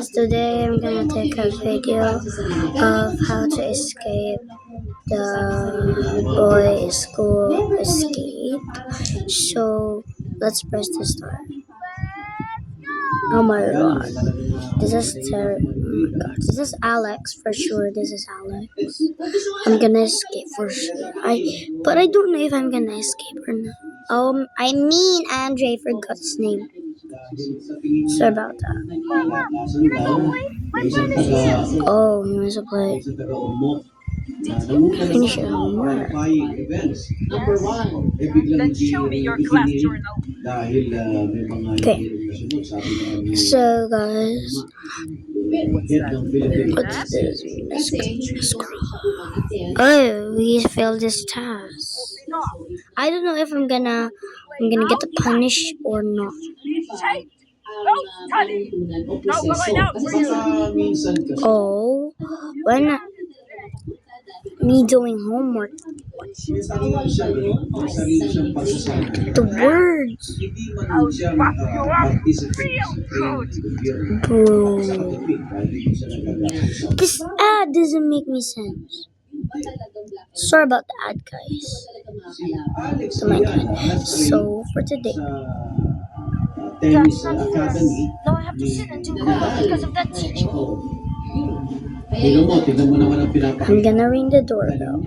guys, today I'm gonna take a video of how to escape the boys' school escape. So let's press the start. Oh my god, this is terrible. Oh my god, this is Alex for sure. This is Alex. I'm gonna escape for sure. But I don't know if I'm gonna escape or not. I mean Andre, forgot his name. Sorry about that. Oh, he wants to play. Finish your homework. Then show me your class journal. Okay. So guys, what's this? Oh, we failed this task. I don't know if I'm gonna get the punish or not. Oh, when me doing homework. The words. Bro. This ad doesn't make me sense. Sorry about the ad, guys. Oh my god. So for today. Now I have to sit and do homework because of that teacher. I'm gonna ring the doorbell.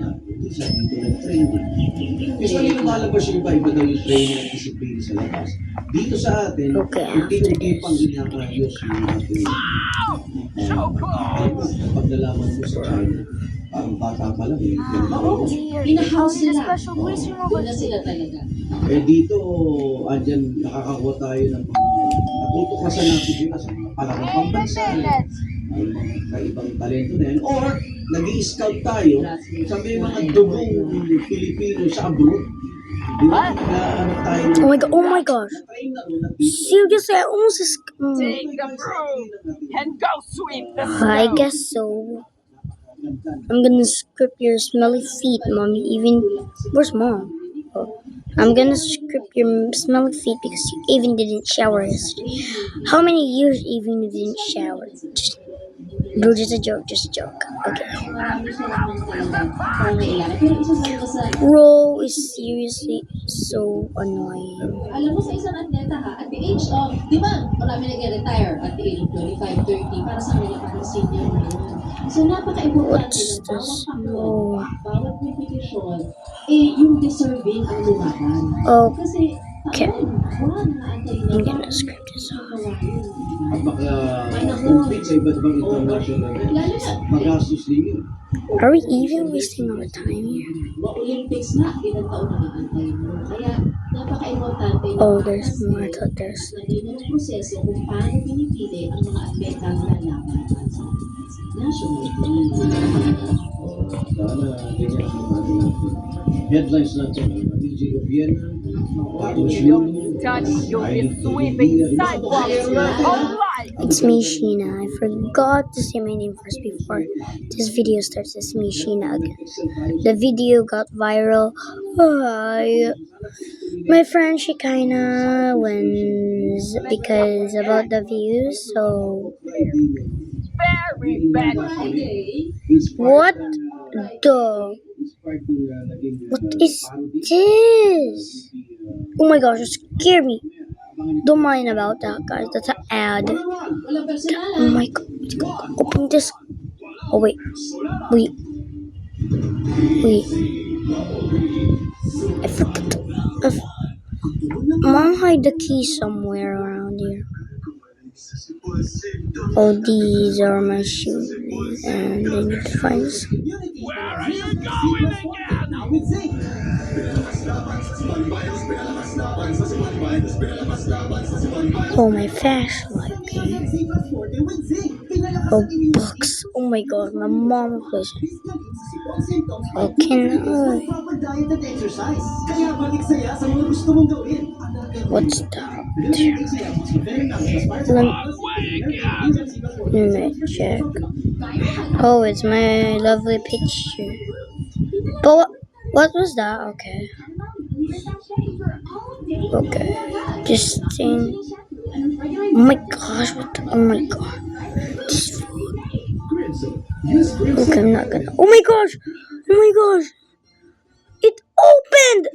Okay, after this. So close! Oo, In-house sila. special voice removal. Sila talaga. Dito, andyan nakakakuha tayo ng mga natutuklasan natin sila sa mga palakang pambansa, may mga kaibang talento na yan, or nag-i-scout tayo sa may mga dugong Pilipino sa abroad. Oh my gosh. Seriously, I almost Take the broom and go sweep the snow. I guess so. I'm gonna script your smelly feet, mommy. Where's mom? Oh. I'm gonna script your smelly feet because you even didn't shower yesterday. How many years even you didn't shower? Bro, just a joke. Okay. Bro is seriously so annoying. Alam mo sa isang atleta at the age of, di ba, marami nag-retire at the age of 25, 30, para sa kanila parang senior na yun. So napaka-importante What's ng this? bawat bawat competition, yung deserving ang lumaban. Kasi, Okay. I'm I'm gonna script this off. Maka-compete sa iba't ibang international magastos din yun. Are we even wasting our time here? Olympics na, ilang taon na aantay mo. Kaya, napaka-importante Oh, there's more. I thought there's. na din ang proseso kung paano pinipili ang mga atletang lalaban sa national team. Sana ganyan ang mga natin. Headlines natin, DJ Obiena, tapos yun, Daddy, you'll be sweeping sidewalks your whole life. It's me, Sheena. I forgot to say my name first before this video starts. It's me, Sheena again. The video got viral. My friend, she kinda wins because about the views. So Very bad. what the? What is this? Oh my gosh, it scared me. Don't mind about that, guys. That's an ad. Oh my god. Open this. Oh, wait. I forgot to. Mom hide the key somewhere around here. Oh, these are my shoes. And I need to find some. Where are you going again? Oh, my flashlight. Oh, books. Oh my god, my mom was. Okay, what's that? Let me check. Oh, it's my lovely picture. But what was that? Okay. Just think. Oh my gosh, oh my god. Grimsel. Use Grimsel. Okay, I'm not gonna. Oh my gosh! Oh my gosh! It opened!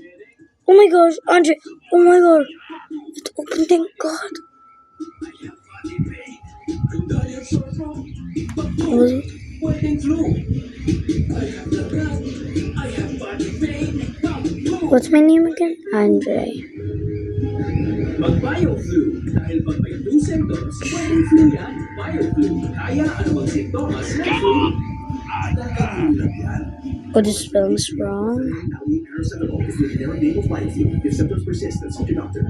Oh my gosh, Andre! Oh my god! It opened, thank God! What was it? What's my name again? Andre. Mag-BioFlu. Dahil pag may 2 symptoms, pwedeng flu yan. BioFlu. Kaya anumang simptomas ng flu. Nakakagulat yan. Oh, the spelling's wrong. Ang paracetamol is the generic name of BioFlu. If symptoms persist, consult your doctor.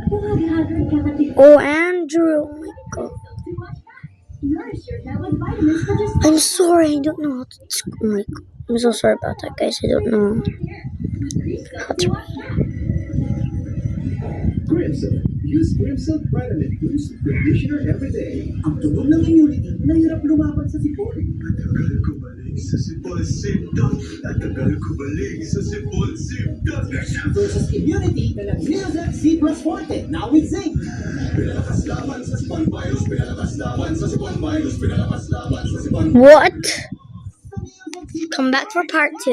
Oh, Andrew! Oh my God. I'm sorry, I don't know how to. Oh my God. I'm so sorry about that, guys. I don't know how to read. Grimsel. Use Grimsel Vitamin Boost Conditioner every day. Ang tugon ng immunity na hirap lumaban sa sipon. Natagal ko balik sa sipon symptom. Natagal ko balik sa sipon symptom. Versus immunity na nag-Neozac C plus Forte. Now with zinc. Pinalakas laban sa sipon virus. Pinalakas laban sa sipon virus. Pinalakas laban sa sipon. What? Come back for part 2.